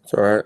It's all right.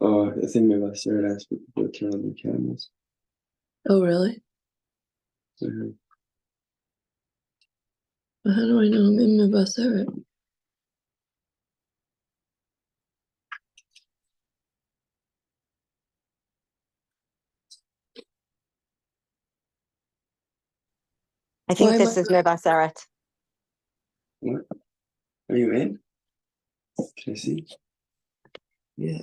I think Mevaseret asked people to turn on the cameras. Oh, really? Mhm. Well, how do I know I'm in Mevaseret? I think Why this is Mevaseret. What? Are you in? Can I see? Yeah.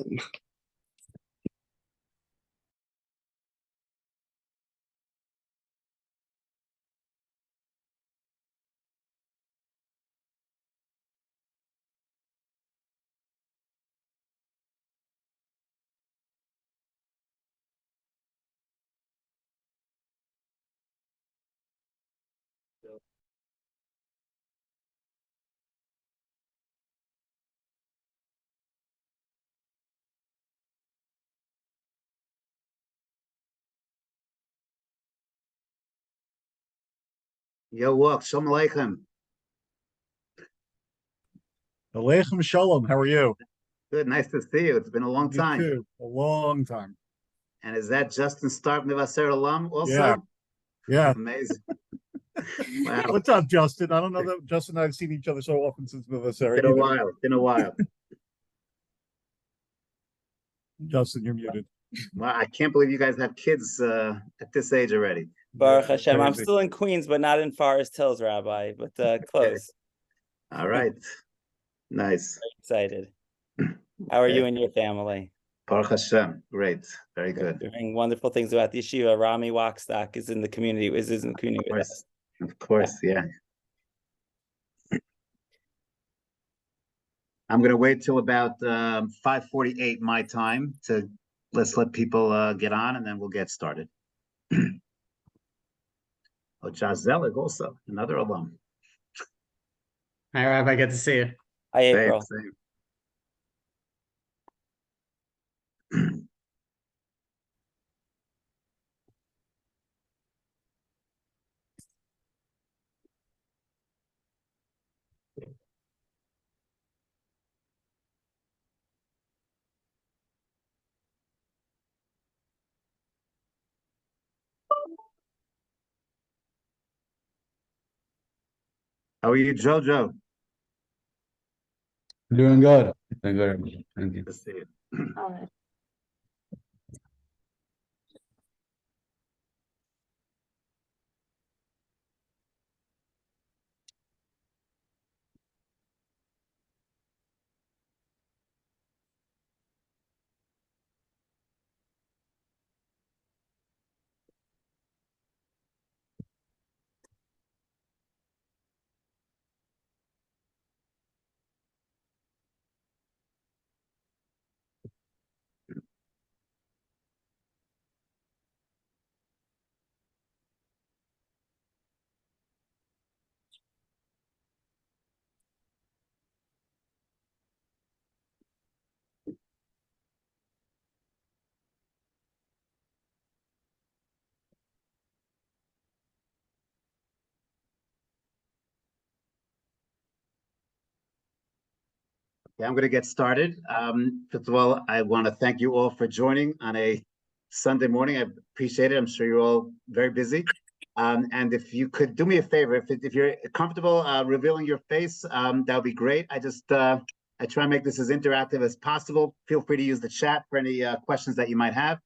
Yo, walk. Shalom Aleichem. Aleichem Shalom. How are you? Good. Nice to see you. It's been a long Me time. too. A long time. And is that Justin Stark Mevaseret alum also? Yeah. Yeah. Amazing. Wow. What's up, Justin? I don't know that Justin and I have seen each other so often since Mevaseret. Been a while. Been a while. Justin, you're muted. Well, I can't believe you guys have kids at this age already. Baruch Hashem. crazy. I'm still in Queens, but not in Forest Hills, Rabbi, but close. All right. Nice. Very excited. How are Okay. you and your family? Baruch Hashem. Great. Very good. We're hearing wonderful things about the yeshiva. Rami Wachstock is in the community, is in the community with us. Of course, yeah. I'm going to wait till about 5:48 my time to let's let people get on, and then we'll get started. Oh, Jazelig also, another alum. Hi, Rabbi. Good to see you. Hi, Same, April. same. How are you, Jojo? Doing good. Doing good. Thank you. Good to see you. All right. Okay, I'm going to get started. First of all, I want to thank you all for joining on a Sunday morning. I appreciate it. I'm sure you're all very busy. And if you could do me a favor, if you're comfortable revealing your face, that would be great. I just I try and make this as interactive as possible. Feel free to use the chat for any questions that you might have.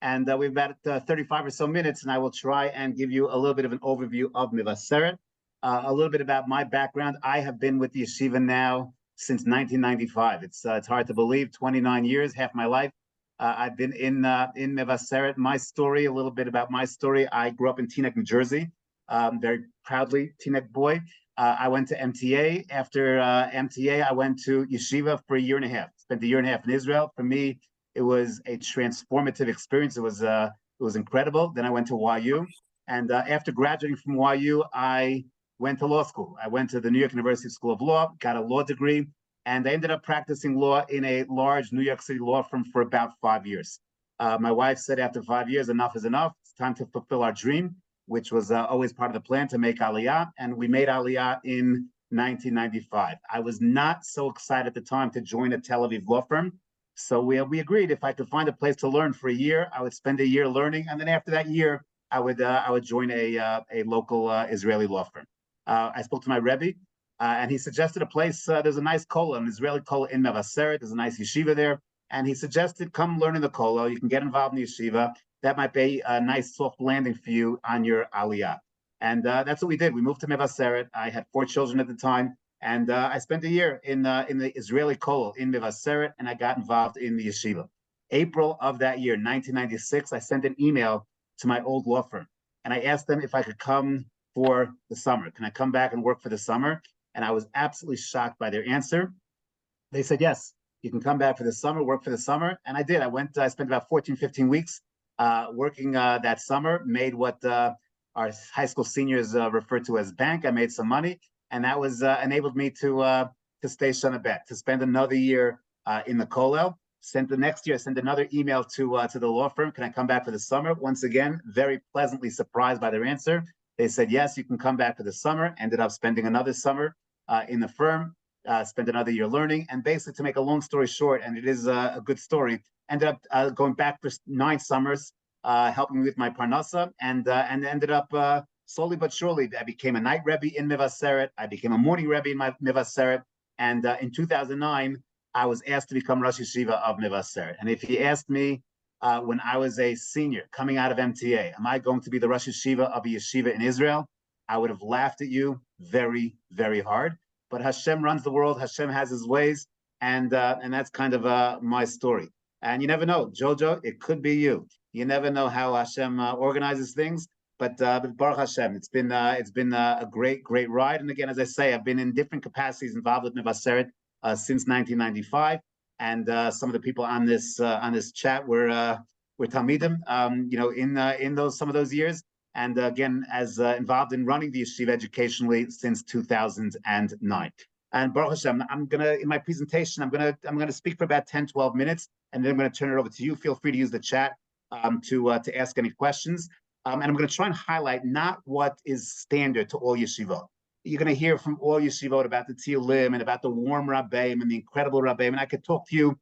And we've about 35 or so minutes, and I will try and give you a little bit of an overview of Mevaseret. A little bit about my background. I have been with the yeshiva now since 1995. It's hard to believe, 29 years, half my life. I've been in Mevaseret. My story, a little bit about my story. I grew up in Teaneck, New Jersey, very proudly Teaneck boy. I went to MTA. After MTA, I went to Yeshiva for a year and a half. Spent a year and a half in Israel. For me, it was a transformative experience. It was incredible. Then I went to YU, and after graduating from YU, I went to law school. I went to the New York University School of Law, got a law degree, and I ended up practicing law in a large New York City law firm for about 5 years. My wife said after 5 years, enough is enough. It's time to fulfill our dream, which was always part of the plan to make Aliyah. And we made Aliyah in 1995. I was not so excited at the time to join a Tel Aviv law firm. So we agreed if I could find a place to learn for a year, I would spend a year learning. And then after that year, I would join a local Israeli law firm. I spoke to my Rebbe, and he suggested a place. There's a nice kollel, an Israeli kollel in Mevaseret. There's a nice yeshiva there. And he suggested, come learn in the kollel. You can get involved in the yeshiva. That might be a nice soft landing for you on your aliyah. And that's what we did. We moved to Mevaseret. I had 4 children at the time. And I spent a year in the Israeli kollel in Mevaseret, and I got involved in the yeshiva. April of that year, 1996, I sent an email to my old law firm. And I asked them if I could come for the summer. Can I come back and work for the summer? And I was absolutely shocked by their answer. They said, yes, you can come back for the summer, work for the summer. And I did. I spent about 14, 15 weeks working that summer, made what our high school seniors refer to as bank. I made some money, and that was enabled me to stay Shana Bet, to spend another year in the kollel. The next year, I sent another email to the law firm. Can I come back for the summer? Once again, very pleasantly surprised by their answer. They said, yes, you can come back for the summer. Ended up spending another summer in the firm, spent another year learning. And basically, to make a long story short, and it is a good story, ended up going back for 9 summers, helping me with my parnasa, and ended up slowly but surely, I became a night Rebbe in Mevaseret. I became a morning Rebbe in my Mevaseret. And in 2009, I was asked to become Rosh Yeshiva of Mevaseret. And if you asked me, when I was a senior coming out of MTA, am I going to be the Rosh Yeshiva of a yeshiva in Israel? I would have laughed at you very, very hard. But Hashem runs the world. Hashem has his ways. And that's kind of my story. And you never know, Jojo, it could be you. You never know how Hashem organizes things. But Baruch Hashem, it's been a great, great ride. And again, as I say, I've been in different capacities involved with Mevaseret since 1995. And some of the people on this chat were Talmidim, in some of those years, and again as involved in running the yeshiva educationally since 2009. And Baruch Hashem, in my presentation, I'm gonna speak for about 10, 12 minutes, and then I'm gonna turn it over to you. Feel free to use the chat to ask any questions. And I'm gonna try and highlight not what is standard to all yeshivot. You're going to hear from all yeshivot about the Tzilim and about the warm Rabbeim and the incredible Rabbeim. And I could talk to you,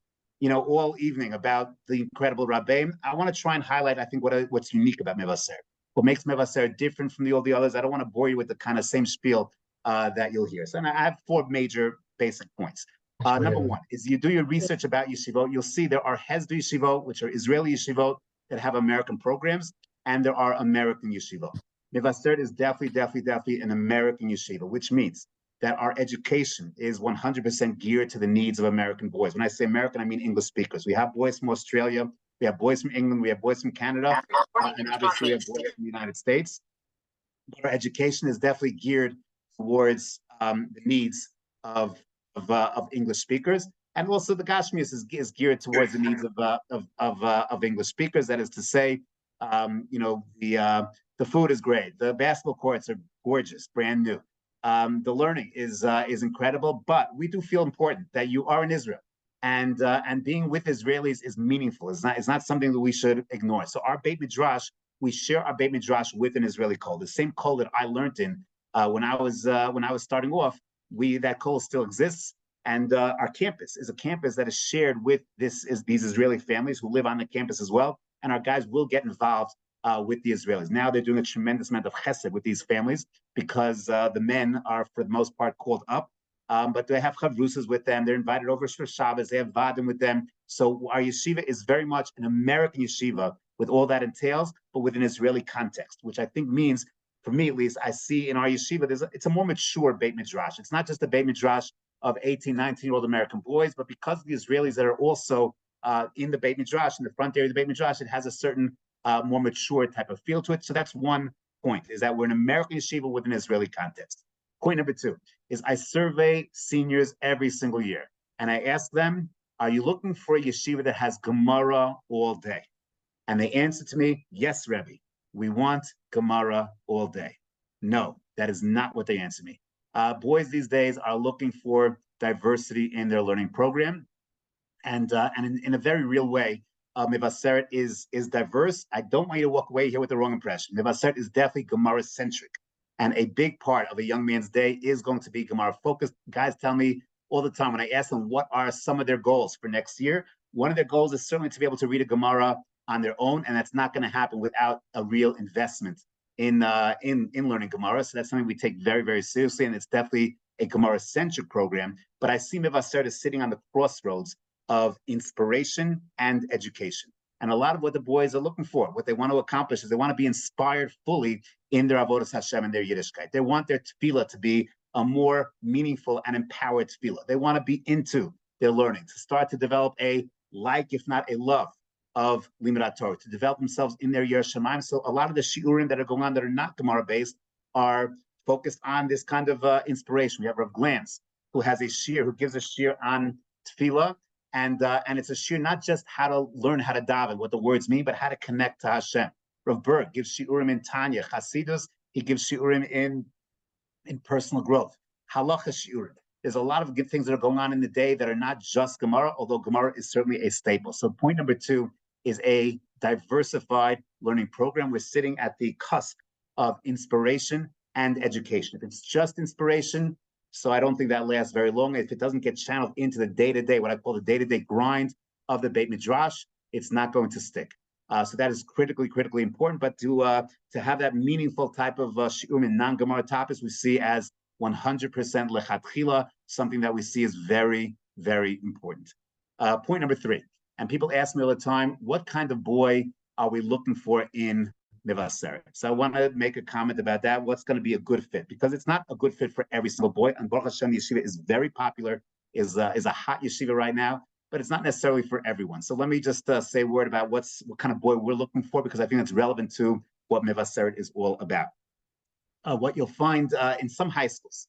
all evening about the incredible Rabbeim. I want to try and highlight, I think, what's unique about Mevaseret. What makes Mevaseret different from all the others. I don't want to bore you with the kind of same spiel that you'll hear. So I have 4 major basic points. Number 1 is you do your research about yeshivot. You'll see there are Hesder yeshivot, which are Israeli yeshivot that have American programs, and there are American yeshivot. Mevaseret is definitely an American yeshiva, which means that our education is 100% geared to the needs of American boys. When I say American, I mean English speakers. We have boys from Australia, we have boys from England, we have boys from Canada, and obviously we have boys from the United States. But our education is definitely geared towards the needs of English speakers, and also the Gashmius is geared towards the needs of English speakers. That is to say, the food is great. The basketball courts are gorgeous, brand new. The learning is incredible, but we do feel important that you are in Israel, and being with Israelis is meaningful. It's not something that we should ignore. So our Beit Midrash, we share our Beit Midrash with an Israeli kol, the same kol that I learned in when I was starting off. That kol still exists, and our campus is a campus that is shared with these Israeli families who live on the campus as well. And our guys will get involved with the Israelis. Now they're doing a tremendous amount of chesed with these families because the men are, for the most part, called up but they have chavrusas with them. They're invited over for Shabbos. They have vadim with them. So our yeshiva is very much an American yeshiva with all that entails, but with an Israeli context, which I think means, for me at least, I see in our yeshiva, it's a more mature Beit Midrash. It's not just a Beit Midrash of 18, 19-year-old American boys, but because of the Israelis that are also in the Beit Midrash, in the front area of the Beit Midrash, it has a certain more mature type of feel to it. So that's one point, is that we're an American yeshiva with an Israeli context. Point number two is I survey seniors every single year, and I ask them, are you looking for a yeshiva that has Gemara all day? And they answer to me, yes, Rebbe, we want Gemara all day. No, that is not what they answer me. Boys these days are looking for diversity in their learning program. And in a very real way, Mevaseret is diverse. I don't want you to walk away here with the wrong impression. Mevaseret is definitely Gemara-centric. And a big part of a young man's day is going to be Gemara-focused. Guys tell me all the time when I ask them what are some of their goals for next year, one of their goals is certainly to be able to read a Gemara on their own, and that's not going to happen without a real investment in learning Gemara. So that's something we take very, very seriously, and it's definitely a Gemara-centric program. But I see Mevaseret as sitting on the crossroads of inspiration and education. And a lot of what the boys are looking for, what they want to accomplish, is they want to be inspired fully in their Avodas Hashem and their Yiddishkeit. They want their tefillah to be a more meaningful and empowered tefillah. They want to be into their learning, to start to develop a like, if not a love, of Limud Torah, to develop themselves in their Yer Shamayim. So a lot of the shiurim that are going on that are not Gemara-based are focused on this kind of inspiration. We have Rav Glantz, who has a shiur, who gives a shiur on tefillah, and it's a shiur not just how to learn how to daven, what the words mean, but how to connect to Hashem. Rav Berg gives shiurim in Tanya, Chasidus, he gives shiurim in personal growth. Halacha shiurim. There's a lot of good things that are going on in the day that are not just Gemara, although Gemara is certainly a staple. So point number two is a diversified learning program. We're sitting at the cusp of inspiration and education. If it's just inspiration, so I don't think that lasts very long. If it doesn't get channeled into the day-to-day, what I call the day-to-day grind of the Beit Midrash, it's not going to stick. So that is critically important. But to have that meaningful type of shiurim in non-Gemara topics, we see as 100% lechatchila, something that we see is very, very important. Point number three, and people ask me all the time, what kind of boy are we looking for in Mevaseret? So I want to make a comment about that. What's going to be a good fit? Because it's not a good fit for every single boy. And Baruch Hashem Yeshiva is very popular, is a hot yeshiva right now, but it's not necessarily for everyone. So let me just say a word about what kind of boy we're looking for, because I think it's relevant to what Mevaseret is all about. What you'll find in some high schools,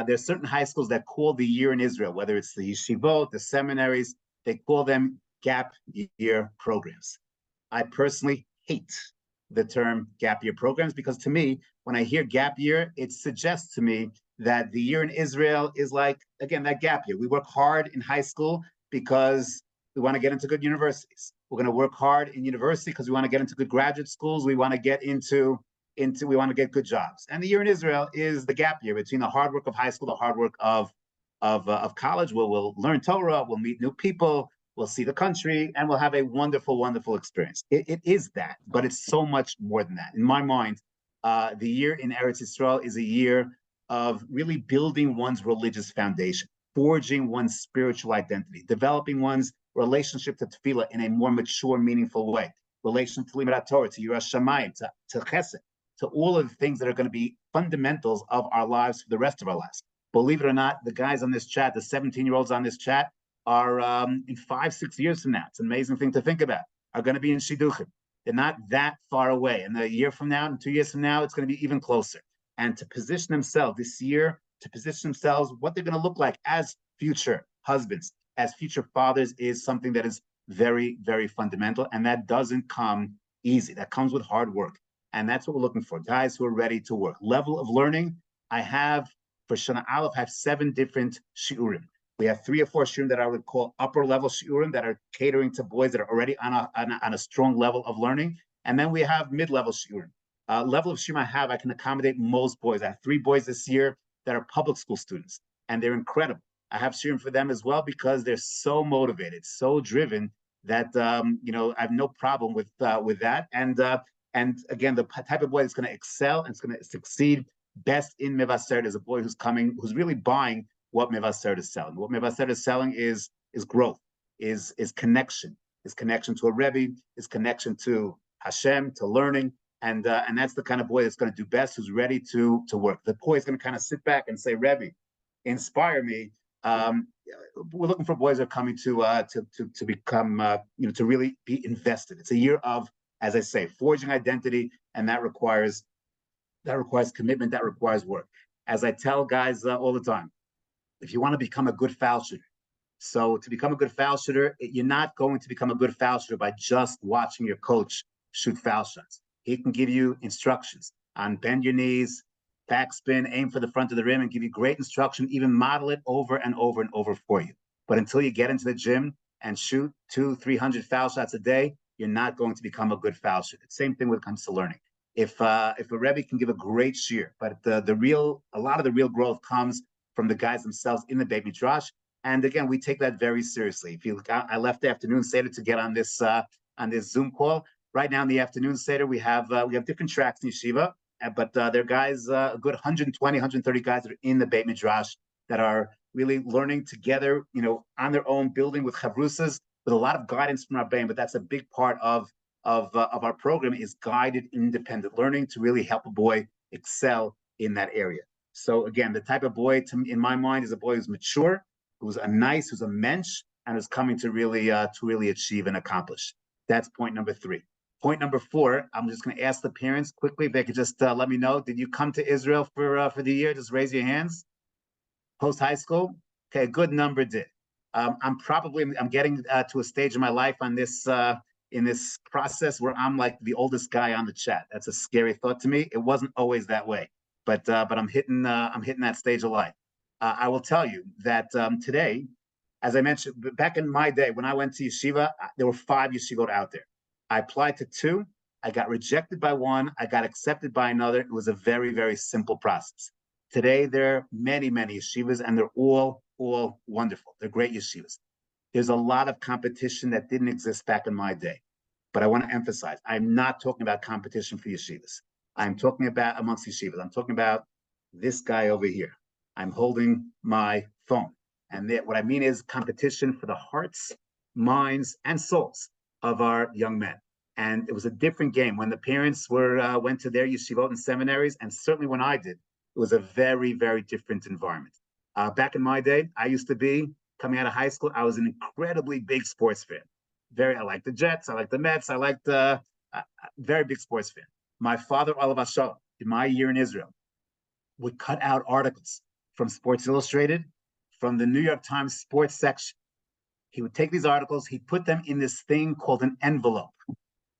there's certain high schools that call the year in Israel, whether it's the yeshivot, the seminaries, they call them gap year programs. I personally hate the term gap year programs, because to me, when I hear gap year, it suggests to me that the year in Israel is like, again, that gap year. We work hard in high school because we want to get into good universities. We're going to work hard in university because we want to get into good graduate schools. We want to get we want to get good jobs. And the year in Israel is the gap year between the hard work of high school, the hard work of college, where we'll learn Torah, we'll meet new people, we'll see the country, and we'll have a wonderful, wonderful experience. It is that, but it's so much more than that. In my mind, the year in Eretz Yisrael is a year of really building one's religious foundation, forging one's spiritual identity, developing one's relationship to tefillah in a more mature, meaningful way, relation to Limud Torah, to Yiras Shamayim, to Chesed, to all of the things that are going to be fundamentals of our lives for the rest of our lives. Believe it or not, the guys on this chat, the 17-year-olds on this chat, are in 5-6 years from now, it's an amazing thing to think about, are going to be in Shidduchim. They're not that far away. And a year from now, and 2 years from now, it's going to be even closer. And to position themselves this year, to position themselves, what they're going to look like as future husbands, as future fathers, is something that is very, very fundamental. And that doesn't come easy. That comes with hard work. And that's what we're looking for, guys who are ready to work. Level of learning, I have, for Shana Aleph, I have 7 different shiurim. We have 3 or 4 shiurim that I would call upper level shiurim that are catering to boys that are already on a strong level of learning. And then we have mid-level shiurim. Level of shiurim I can accommodate most boys. I have 3 boys this year that are public school students, and they're incredible. I have shiurim for them as well because they're so motivated, so driven that I have no problem with that. And again, the type of boy that's going to excel and it's going to succeed best in Mevaseret is a boy who's really buying what Mevaseret is selling. What Mevaseret is selling is growth, is connection, is connection to a Rebbe, is connection to Hashem, to learning, and that's the kind of boy that's going to do best, who's ready to work. The boy is going to kind of sit back and say, Rebbe, inspire me. We're looking for boys that are coming to become, to really be invested. It's a year of, as I say, forging identity, and that requires commitment, that requires work. As I tell guys all the time, if you want to become a good foul shooter, so to become a good foul shooter, you're not going to become a good foul shooter by just watching your coach shoot foul shots. He can give you instructions on bend your knees, backspin, aim for the front of the rim, and give you great instruction, even model it over and over and over for you. But until you get into the gym and shoot 200-300 foul shots a day, you're not going to become a good foul shooter. Same thing when it comes to learning. If a Rebbe can give a great shear, but a lot of the real growth comes from the guys themselves in the Beit Midrash. And again, we take that very seriously. If you look, I left the afternoon Seder to get on this Zoom call. Right now in the afternoon Seder, we have different tracks in Yeshiva, but there are guys, a good 120, 130 guys that are in the Beit Midrash that are really learning together, on their own, building with chavrusas, with a lot of guidance from our Beit. But that's a big part of our program, is guided independent learning to really help a boy excel in that area. So again, the type of boy, in my mind, is a boy who's mature, who's a mensch, and is coming to really achieve and accomplish. That's point number 3. Point number 4, I'm just going to ask the parents quickly if they could just let me know. Did you come to Israel for the year? Just raise your hands. Post high school? Okay, a good number did. I'm getting to a stage in my life in this process where I'm like the oldest guy on the chat. That's a scary thought to me. It wasn't always that way, but I'm hitting that stage of life. I will tell you that today, as I mentioned, back in my day when I went to yeshiva, there were 5 yeshivot out there. I applied to 2. I got rejected by 1. I got accepted by another. It was a very, very simple process. Today, there are many, many yeshivas, and they're all wonderful. They're great yeshivas. There's a lot of competition that didn't exist back in my day. But I want to emphasize, I'm not talking about competition for yeshivas. I'm talking about amongst yeshivas. I'm talking about this guy over here. I'm holding my phone. And what I mean is competition for the hearts, minds, and souls of our young men. And it was a different game when the parents went to their yeshivot and seminaries, and certainly when I did, it was a very, very different environment. Back in my day, I used to be, coming out of high school, I was an incredibly big sports fan. I liked the Jets, I liked the Mets, I liked very big sports fan. My father, Olav Hashem, in my year in Israel, would cut out articles from Sports Illustrated, from the New York Times sports section. He would take these articles, he'd put them in this thing called an envelope,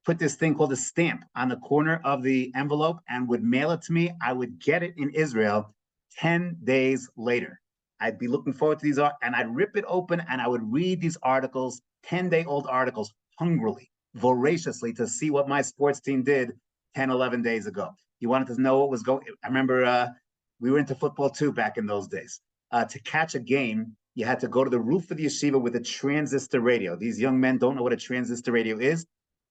put this thing called a stamp on the corner of the envelope, and would mail it to me. I would get it in Israel 10 days later. I'd be looking forward to these, and I'd rip it open, and I would read these articles, 10-day-old articles, hungrily, voraciously, to see what my sports team did 10, 11 days ago. You wanted to know what was going. I remember we were into football too back in those days. To catch a game, you had to go to the roof of the yeshiva with a transistor radio. These young men don't know what a transistor radio is.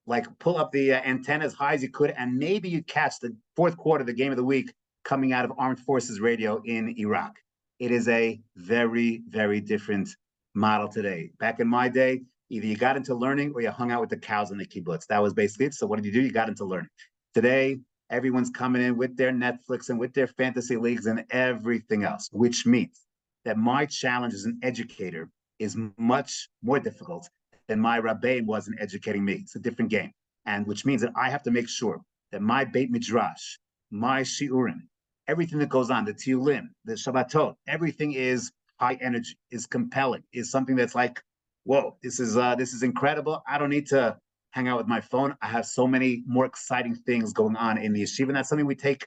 Like, pull up the antenna as high as you could, and maybe you'd catch the 4th quarter, the game of the week, coming out of Armed Forces Radio in Iraq. It is a very, very different model today. Back in my day, either you got into learning or you hung out with the cows in the kibbutz. That was basically it. So what did you do? You got into learning. Today, everyone's coming in with their Netflix and with their fantasy leagues and everything else, which means that my challenge as an educator is much more difficult than my Rabbein was in educating me. It's a different game. And which means that I have to make sure that my Beit Midrash, my Shiurim, everything that goes on, the Tiyulim, the Shabbatot, everything is high energy, is compelling, is something that's like, whoa, this is incredible. I don't need to hang out with my phone. I have so many more exciting things going on in the yeshiva. And that's something we take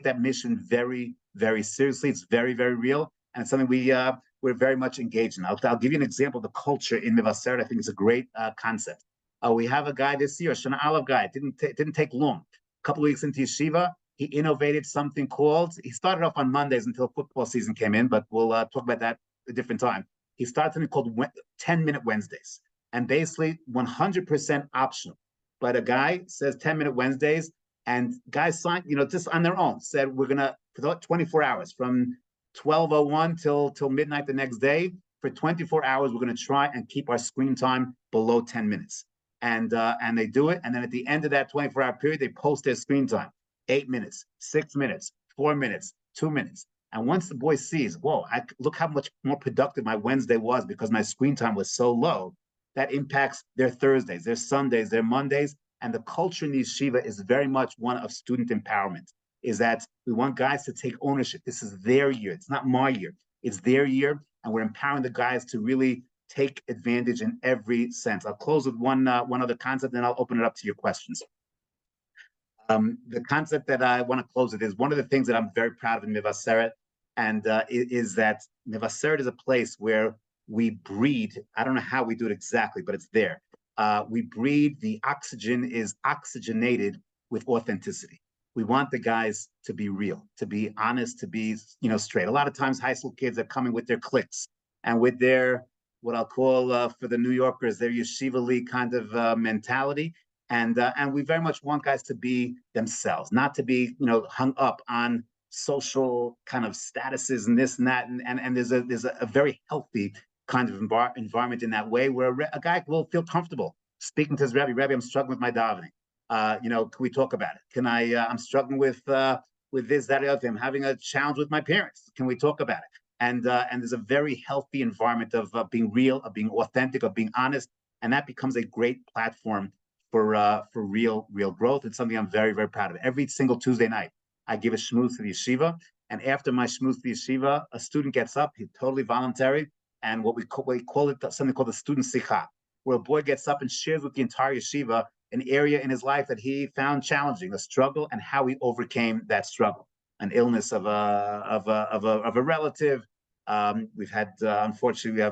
that mission very, very seriously. It's very, very real. And it's something we're very much engaged in. I'll give you an example of the culture in Mevaseret. I think it's a great concept. We have a guy this year, a Shana Aleph guy. It didn't take long. A couple of weeks into yeshiva, he innovated something called, he started off on Mondays until football season came in, but we'll talk about that a different time. He started something called 10-minute Wednesdays, and basically 100% optional. But a guy says 10-minute Wednesdays, and guys signed, just on their own, said, we're going to, for 24 hours, from 12:01 till midnight the next day. For 24 hours, we're going to try and keep our screen time below 10 minutes. And they do it. And then at the end of that 24-hour period, they post their screen time, 8 minutes, 6 minutes, 4 minutes, 2 minutes. And once the boy sees, whoa, look how much more productive my Wednesday was because my screen time was so low, that impacts their Thursdays, their Sundays, their Mondays. And the culture in the yeshiva is very much one of student empowerment, is that we want guys to take ownership. This is their year. It's not my year. It's their year. And we're empowering the guys to really take advantage in every sense. I'll close with one other concept, and I'll open it up to your questions. The concept that I want to close with is one of the things that I'm very proud of in Mevaseret, and is that Mevaseret is a place where we breed. I don't know how we do it exactly, but it's there. We breed, the oxygen is oxygenated with authenticity. We want the guys to be real, to be honest, to be, straight. A lot of times high school kids are coming with their cliques and with their, what I'll call for the New Yorkers, their yeshiva kind of mentality. And we very much want guys to be themselves, not to be, hung up on social kind of statuses and this and that. And there's a very healthy kind of environment in that way where a guy will feel comfortable speaking to his Rebbe. Rebbe, I'm struggling with my davening. Can we talk about it? Can I'm struggling with this, that, or the other thing. I'm having a challenge with my parents. Can we talk about it? And there's a very healthy environment of being real, of being authentic, of being honest, and that becomes a great platform for real growth. It's something I'm very, very proud of. Every single Tuesday night, I give a shmooze to the yeshiva, and after my shmooze to the yeshiva, a student gets up, he's totally voluntary, and we call it something called the student sikha, where a boy gets up and shares with the entire yeshiva an area in his life that he found challenging, a struggle, and how he overcame that struggle. An illness of a relative. We've had, unfortunately,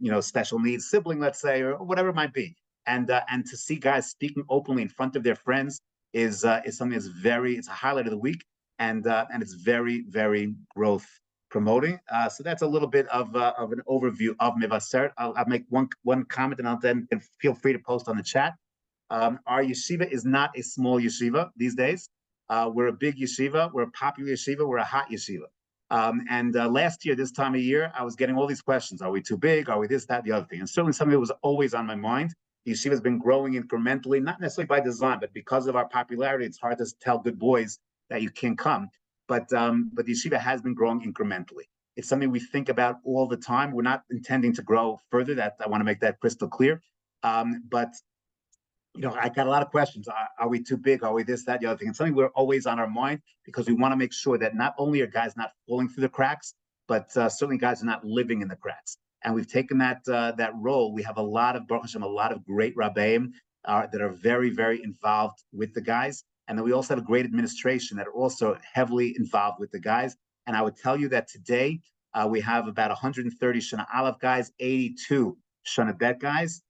we have special needs sibling, let's say, or whatever it might be. And to see guys speaking openly in front of their friends is something that's it's a highlight of the week, and it's very, very growth promoting. So that's a little bit of an overview of Mevaseret. I'll make one comment, and I'll then feel free to post on the chat. Our yeshiva is not a small yeshiva these days. We're a big yeshiva. We're a popular yeshiva. We're a hot yeshiva. And last year, this time of year, I was getting all these questions. Are we too big? Are we this, that, the other thing? And certainly something that was always on my mind. The yeshiva has been growing incrementally, not necessarily by design, but because of our popularity, it's hard to tell good boys that you can't come. But the yeshiva has been growing incrementally. It's something we think about all the time. We're not intending to grow further. That I want to make that crystal clear. But I got a lot of questions. Are we too big? Are we this, that, the other thing? It's something we're always on our mind because we want to make sure that not only are guys not falling through the cracks, but certainly guys are not living in the cracks. And we've taken that role. We have a lot of, Baruch Hashem, a lot of great rabbeim that are very, very involved with the guys. And then we also have a great administration that are also heavily involved with the guys. And I would tell you that today we have about 130 Shana Aleph guys, 82 Shana Bet guys,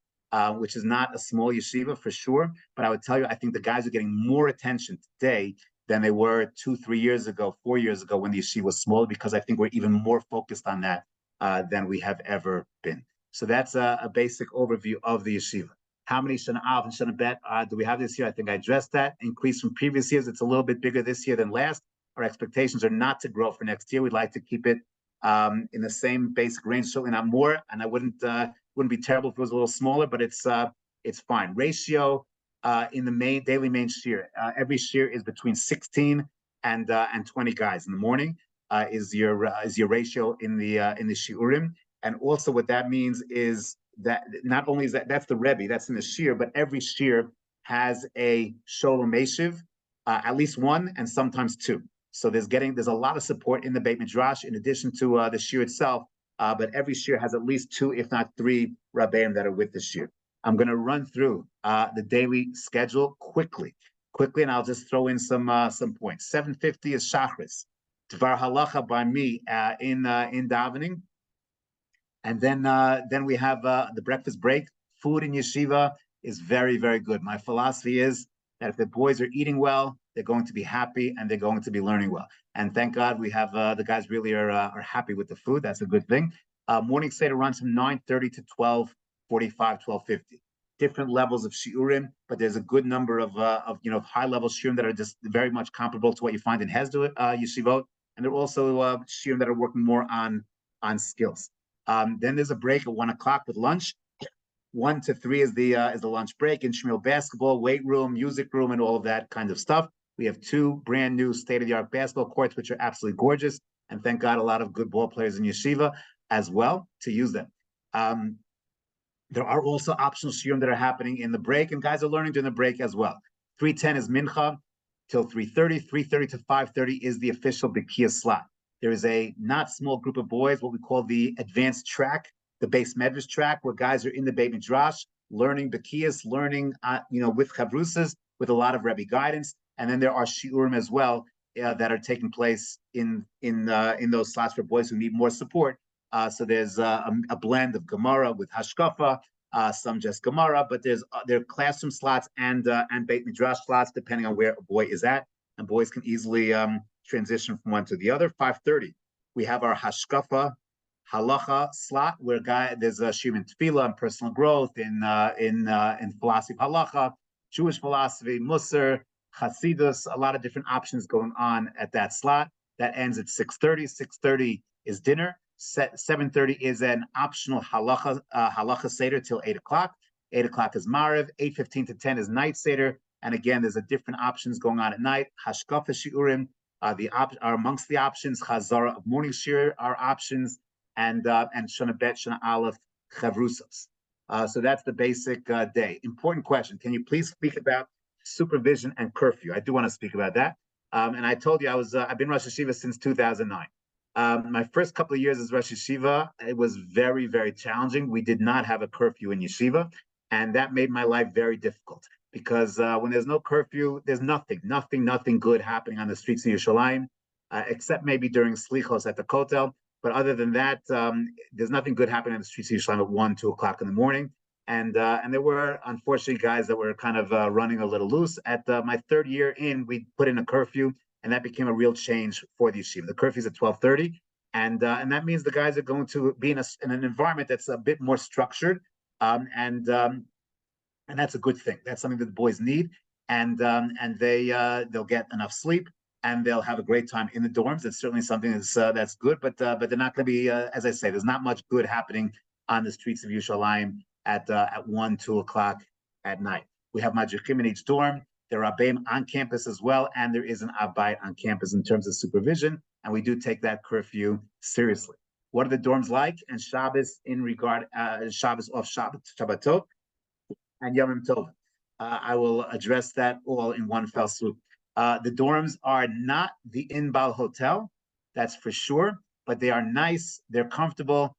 which is not a small yeshiva for sure. But I would tell you, I think the guys are getting more attention today than they were 2-3 years ago, 4 years ago when the yeshiva was small, because I think we're even more focused on that than we have ever been. So that's a basic overview of the yeshiva. How many Shana Aleph and Shana Bet do we have this year? I think I addressed that. Increase from previous years. It's a little bit bigger this year than last. Our expectations are not to grow for next year. We'd like to keep it in the same basic range, certainly not more. And I wouldn't be terrible if it was a little smaller, but it's fine. Ratio in the daily main shir. Every shir is between 16 and 20 guys in the morning. Is your ratio in the shiurim, and also what that means is that not only is that's the Rebbe, that's in the shir, but every shir has a sholem meshiv, at least one and sometimes two. So there's a lot of support in the Beit Midrash in addition to the shir itself. But every shir has at least 2, if not 3, rabbeim that are with the shir. I'm going to run through the daily schedule quickly, and I'll just throw in some points. 7:50 is Shachris. Dvar halacha by me in davening, and then we have the breakfast break. Food in yeshiva is very, very good. My philosophy is that if the boys are eating well, they're going to be happy and they're going to be learning well. And thank God we have the guys really are happy with the food. That's a good thing. Morning Seder runs from 9:30 to 12:45, 12:50. Different levels of shiurim, but there's a good number of high level shiurim that are just very much comparable to what you find in Hesder yeshivot. and there are also shiurim that are working more on skills. Then there's a break at 1 o'clock with lunch. 1 to 3 is the lunch break. Intramural basketball, weight room, music room, and all of that kind of stuff. We have 2 brand new state-of-the-art basketball courts, which are absolutely gorgeous, and thank God a lot of good ball players in yeshiva as well to use them. There are also optional shiurim that are happening in the break, and guys are learning during the break as well. 3:10 is mincha till 3:30. 3:30 to 5:30 is the official Bekia slot. There is a not small group of boys, what we call the advanced track, the base medrash track, where guys are in the Beit Midrash learning Bekias, learning with chavrusas, with a lot of Rebbe guidance, and then there are shiurim as well that are taking place in those slots for boys who need more support. So there's a blend of Gemara with Hashkafa, some just Gemara, but there are classroom slots and Beit Midrash slots depending on where a boy is at, and boys can easily transition from one to the other. 5:30, we have our Hashkafa Halacha slot where there's a shiur in Tefillah and personal growth in philosophy of Halacha, Jewish philosophy, Musar, Hasidus, a lot of different options going on at that slot. That ends at 6:30. 6:30 is dinner. 7:30 is an optional halacha seder till 8 o'clock. 8 o'clock is Mariv. 8:15 to 10 is night seder. And again, there's a different options going on at night. Hashkafa shiurim are amongst the options. Chazara of morning shiur are options, and Shana Bet, Shana Aleph, Chavrusas. So that's the basic day. Important question. Can you please speak about supervision and curfew? I do want to speak about that. And I told you I've been Rosh Yeshiva since 2009. My first couple of years as Rosh Yeshiva, it was very, very challenging. We did not have a curfew in Yeshiva, and that made my life very difficult because when there's no curfew, there's nothing good happening on the streets of Yerushalayim, except maybe during Slichos at the Kotel. But other than that, there's nothing good happening on the streets of Yerushalayim at 1, 2 o'clock in the morning. And there were, unfortunately, guys that were kind of running a little loose. At my 3rd year in, we put in a curfew, and that became a real change for the yeshiva. The curfew is at 12:30, and that means the guys are going to be in an environment that's a bit more structured, and that's a good thing. That's something that the boys need, and they'll get enough sleep, and they'll have a great time in the dorms. It's certainly something that's good, but they're not going to be, as I say, there's not much good happening on the streets of Yerushalayim at 1, 2 o'clock at night. We have madrichim in each dorm. There are Abbayim on campus as well, and there is an Abbayit on campus in terms of supervision, and we do take that curfew seriously. What are the dorms like? And Shabbos in regard, Shabbos off Shabbatot, and Yom Tov. I will address that all in one fell swoop. The dorms are not the Inbal Hotel, that's for sure, but they are nice, they're comfortable,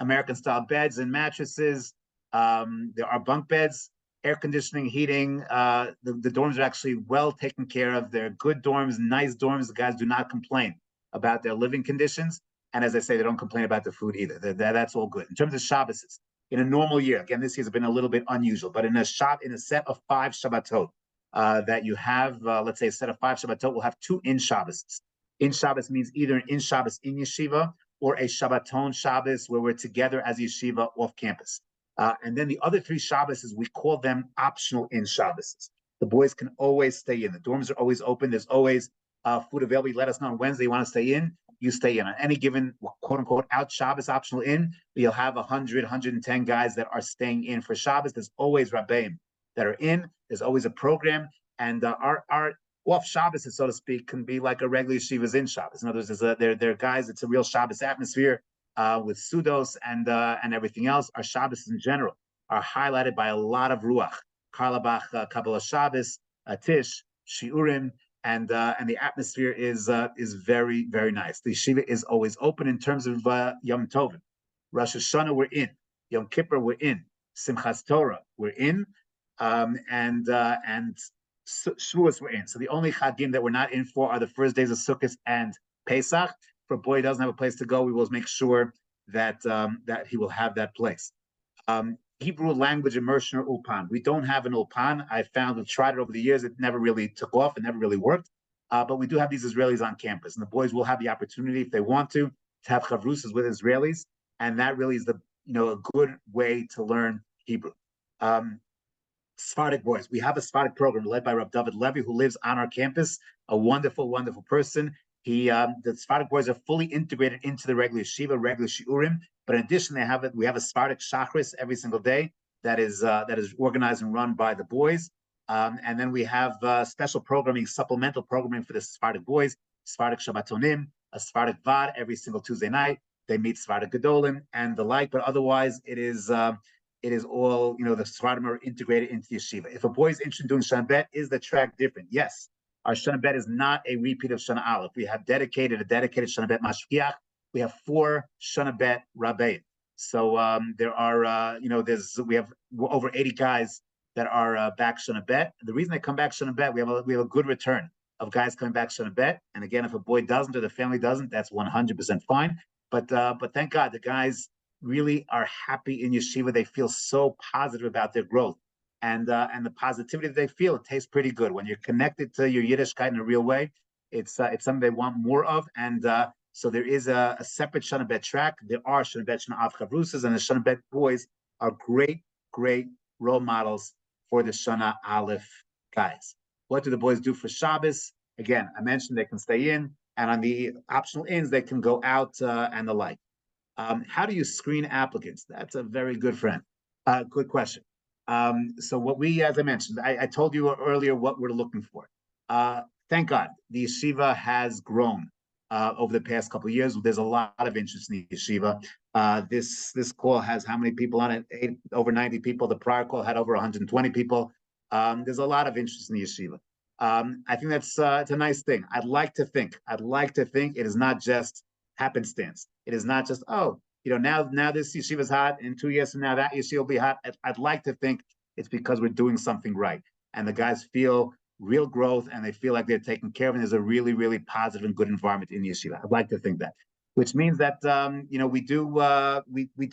American-style beds and mattresses. There are bunk beds, air conditioning, heating. The dorms are actually well taken care of. They're good dorms, nice dorms. The guys do not complain about their living conditions. And as I say, they don't complain about the food either. That's all good. In terms of Shabbos, in a normal year, again, this year's been a little bit unusual, but in a set of 5 Shabbatot that you have, let's say a set of 5 Shabbatot, we'll have 2 in Shabbos. In Shabbos means either an in Shabbos in yeshiva or a Shabbaton Shabbos where we're together as yeshiva off campus. And then the other 3 Shabbos, we call them optional in Shabbos. The boys can always stay in. The dorms are always open. There's always food available. You let us know on Wednesday you want to stay in, you stay in. On any given quote unquote out Shabbos optional in, you'll have 100, 110 guys that are staying in for Shabbos. There's always Rabbeim that are in. There's always a program. And our off Shabbos, so to speak, can be like a regular yeshiva's in Shabbos. In other words, they're guys, it's a real Shabbos atmosphere. With Sudos and everything else. Our Shabbos in general are highlighted by a lot of Ruach, Karlabach, Kabbalah Shabbos, Tish, Shiurim, and the atmosphere is very, very nice. The yeshiva is always open in terms of Yom Tovim. Rosh Hashanah, we're in. Yom Kippur, we're in. Simchas Torah, we're in. And Shavuos, we're in. So the only Chagim that we're not in for are the first days of Sukkot and Pesach. For a boy who doesn't have a place to go, we will make sure that he will have that place. Hebrew language immersion or ulpan. We don't have an ulpan. I found we've tried it over the years. It never really took off. It never really worked. But we do have these Israelis on campus, and the boys will have the opportunity, if they want to have chavrusas with Israelis, and that really is a good way to learn Hebrew. Sephardic boys. We have a Sephardic program led by Rav David Levy, who lives on our campus, a wonderful, wonderful person. The Sephardic boys are fully integrated into the regular yeshiva, regular shiurim. But in addition, we have a Sephardic chakris every single day that is organized and run by the boys. And then we have special programming, supplemental programming for the Sephardic boys, Sephardic Shabbatonim, a Sephardic Vad every single Tuesday night. They meet Sephardic Gedolim and the like, but otherwise it is all, the Sephardim are integrated into yeshiva. If a boy is interested in doing Shana Bet, is the track different? Yes. Our Shana Bet is not a repeat of Shana Aleph. We have a dedicated Shana Bet Mashkiach. We have 4 Shana Bet Rabbeim. So there are, we have over 80 guys that are back Shana Bet. The reason they come back Shana Bet, we have a good return of guys coming back Shana Bet. And again, if a boy doesn't or the family doesn't, that's 100% fine. But thank God the guys really are happy in yeshiva. They feel so positive about their growth, and the positivity that they feel, it tastes pretty good when you're connected to your Yiddishkeit in a real way. It's something they want more of, and so there is a separate Shana Bet track. There are Shana Bet Shana Av Chavrusas, and the Shana Bet boys are great role models for the Shana Aleph guys. What do the boys do for Shabbos? Again, I mentioned they can stay in, and on the optional ins, they can go out and the like. How do you screen applicants? That's a very good good question. So what as I mentioned, I told you earlier what we're looking for. Thank God, the yeshiva has grown over the past couple of years. There's a lot of interest in the yeshiva. This call has how many people on it? Over 90 people. The prior call had over 120 people. There's a lot of interest in the yeshiva. I think that's it's a nice thing. I'd like to think it is not just happenstance. It is not just, now this yeshiva is hot, and 2 years from now that yeshiva will be hot. I'd like to think it's because we're doing something right, and the guys feel real growth, and they feel like they're taken care of, and there's a really, really positive and good environment in the yeshiva. I'd like to think that, which means that we do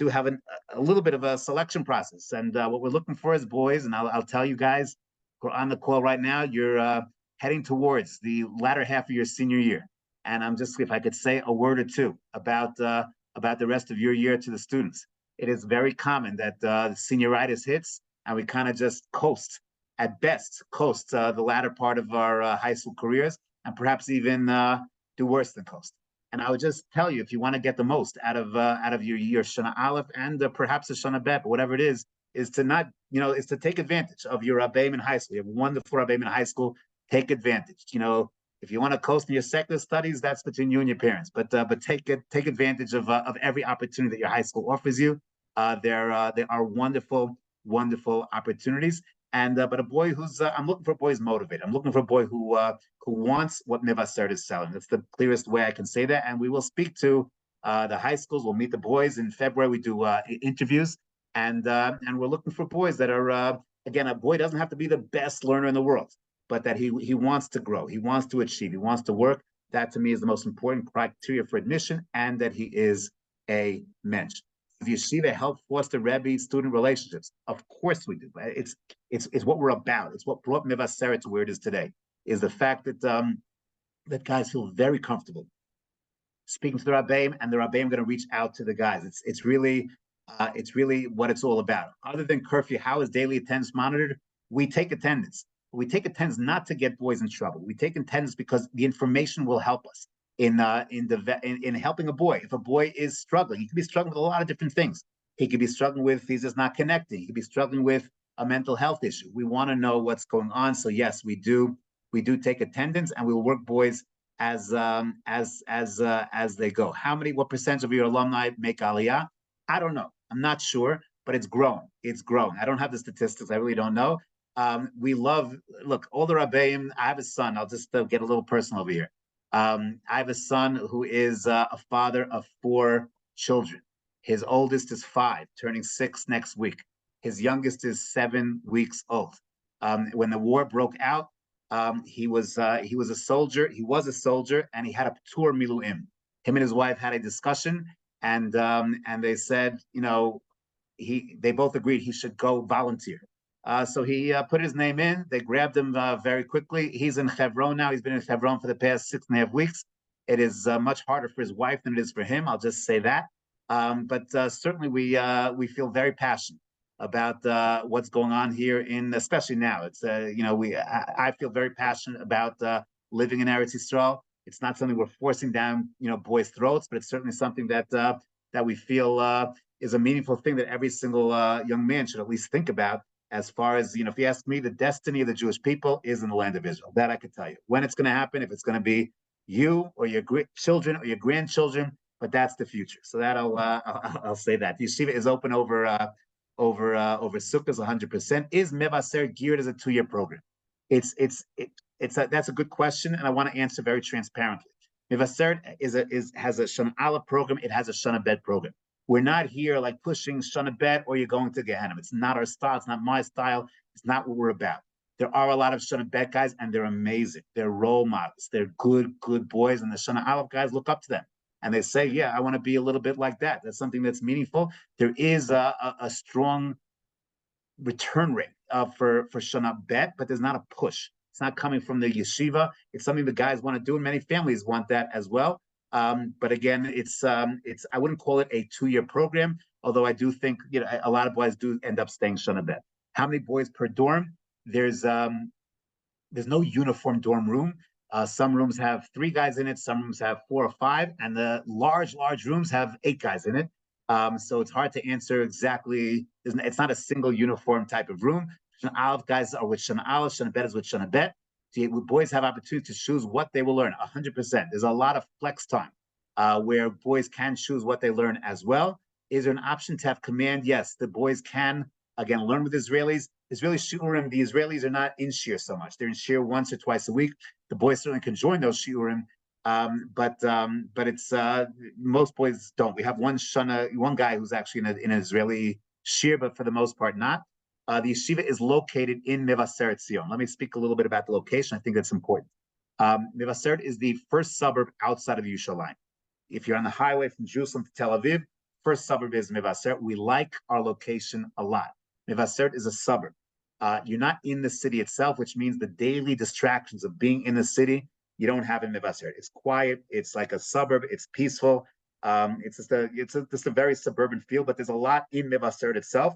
have a little bit of a selection process, and what we're looking for is boys, and I'll tell you guys who are on the call right now, you're heading towards the latter half of your senior year. And I'm just, if I could say a word or two about the rest of your year to the students. It is very common that the senioritis hits and we kind of just coast, at best, the latter part of our high school careers, and perhaps even do worse than coast. And I would just tell you, if you want to get the most out of your Shana Aleph and perhaps a Shana Bet, but whatever it is to not, is to take advantage of your Rabbeim in high school. You have wonderful Rabbeim in high school. Take advantage. If you want to coast in your secular studies, that's between you and your parents. But take advantage of every opportunity that your high school offers you. There are wonderful opportunities. And but a boy who's I'm looking for a boy who's motivated. I'm looking for a boy who wants what Mevaseret is selling. That's the clearest way I can say that. And we will speak to the high schools. We'll meet the boys in February. We do interviews, and we're looking for boys that are again, a boy doesn't have to be the best learner in the world, but that he wants to grow, he wants to achieve, he wants to work. That to me is the most important criteria for admission, and that he is a mensch. If you see the help foster Rebbe student relationships, of course we do. It's what we're about. It's what brought Mevaseret to where it is today. Is the fact that that guys feel very comfortable speaking to the Rabbeim, and the Rabbeim going to reach out to the guys. It's really what it's all about. Other than curfew, how is daily attendance monitored? We take attendance. We take attendance not to get boys in trouble. We take attendance because the information will help us in helping a boy. If a boy is struggling, he could be struggling with a lot of different things. He could be struggling with he's just not connecting. He could be struggling with a mental health issue. We want to know what's going on. So yes, we do take attendance, and we will work boys as they go. What percentage of your alumni make Aliyah? I don't know. I'm not sure, but it's growing. It's growing. I don't have the statistics. I really don't know. We love, look, all the Rabbeim. I have a son. I'll just get a little personal over here. I have a son who is a father of 4 children. His oldest is 5, turning 6 next week. His youngest is 7 weeks old. When the war broke out, he was a soldier. He was a soldier, and he had a tour miluim. Him and his wife had a discussion, and they said, they both agreed he should go volunteer. So he put his name in. They grabbed him very quickly. He's in Hebron now. He's been in Hebron for the past 6.5 weeks. It is much harder for his wife than it is for him. I'll just say that. But certainly we feel very passionate about what's going on here especially now. It's I feel very passionate about living in Eretz Yisrael. It's not something we're forcing down, boys' throats, but it's certainly something that we feel is a meaningful thing that every single young man should at least think about. As far as, if you ask me, the destiny of the Jewish people is in the land of Israel. That I could tell you. When it's going to happen, if it's going to be you or your children or your grandchildren, but that's the future. So that I'll say that. The yeshiva is open over Sukkot 100%. Is Mevaseret geared as a 2-year program? That's a good question, and I want to answer very transparently. Mevaseret has a Shana Aleph program. It has a Shana Bet program. We're not here like pushing Shana Bet or you're going to Gehenna. It's not our style. It's not my style. It's not what we're about. There are a lot of Shana Bet guys, and they're amazing. They're role models. They're good boys, and the Shana Aleph guys look up to them. And they say, yeah, I want to be a little bit like that. That's something that's meaningful. There is a strong return rate for Shana Bet, but there's not a push. It's not coming from the yeshiva. It's something the guys want to do, and many families want that as well. But again, it's I wouldn't call it a 2-year program, although I do think a lot of boys do end up staying Shana Bet. How many boys per dorm? There's no uniform dorm room. Some rooms have 3 guys in it, some rooms have 4 or 5, and the large rooms have 8 guys in it. So it's hard to answer exactly. It's not a single uniform type of room. Shana Aleph guys are with Shana Aleph, Shana Bet is with Shana Bet. Boys have opportunity to choose what they will learn 100%. There's a lot of flex time where boys can choose what they learn as well. Is there an option to have command? Yes, the boys can, again, learn with Israelis. Israeli shiurim, the Israelis are not in shir so much. They're in shir once or twice a week. The boys certainly can join those shiurim, but it's most boys don't. We have one guy who's actually in an Israeli shir, but for the most part not. The yeshiva is located in Mevaseret Zion. Let me speak a little bit about the location. I think that's important. Mevaseret is the first suburb outside of Yerushalayim. If you're on the highway from Jerusalem to Tel Aviv, first suburb is Mevaseret. We like our location a lot. Mevaseret is a suburb. You're not in the city itself, which means the daily distractions of being in the city, you don't have in Mevaseret. It's quiet. It's like a suburb. It's peaceful. It's just a very suburban feel, but there's a lot in Mevaseret itself.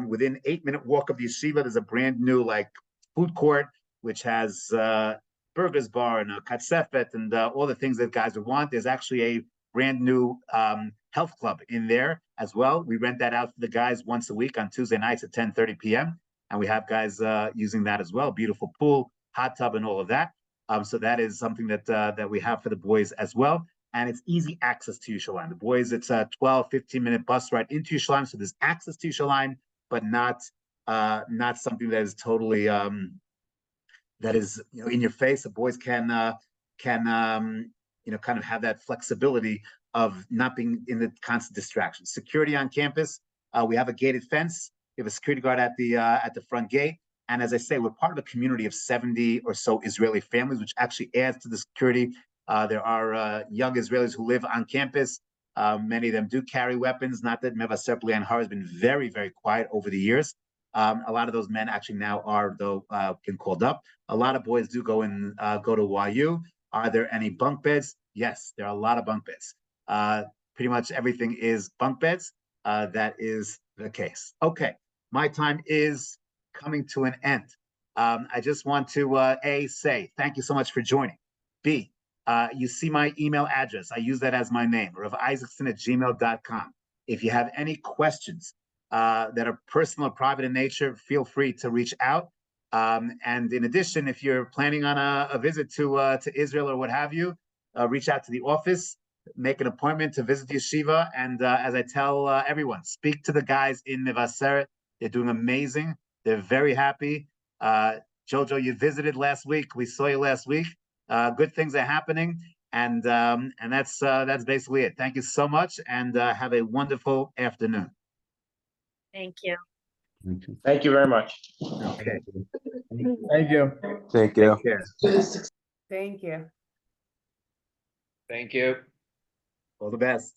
Within 8-minute walk of the yeshiva, there's a brand new food court, which has burgers bar and a katsefet and all the things that guys would want. There's actually a brand new health club in there as well. We rent that out for the guys once a week on Tuesday nights at 10:30 p.m. And we have guys using that as well. Beautiful pool, hot tub, and all of that. So that is something that we have for the boys as well. And it's easy access to Yerushalayim. The boys, it's a 12, 15-minute bus ride into Yerushalayim. So there's access to Yerushalayim, but not something that is totally that is in your face. The boys can kind of have that flexibility of not being in the constant distraction. Security on campus. We have a gated fence. We have a security guard at the front gate. And as I say, we're part of a community of 70 or so Israeli families, which actually adds to the security. There are young Israelis who live on campus. Many of them do carry weapons. Not that Mevaseret B'li Har has been very, very quiet over the years. A lot of those men actually now are, though, been called up. A lot of boys do go to YU. Are there any bunk beds? Yes, there are a lot of bunk beds. Pretty much everything is bunk beds. That is the case. Okay, my time is coming to an end. I just want to A, say thank you so much for joining. B, you see my email address. I use that as my name, ravisaacson@gmail.com. If you have any questions that are personal or private in nature, feel free to reach out. And in addition, if you're planning on a visit to Israel or what have you, reach out to the office, make an appointment to visit yeshiva. And as I tell everyone, speak to the guys in Mevaseret. They're doing amazing. They're very happy. Jojo, you visited last week. We saw you last week. Good things are happening, and that's basically it. Thank you so much, and have a wonderful afternoon. Thank you. Thank you. Thank you very much. Okay. Thank you. Thank you. Take care. Thank you. Thank you. All the best.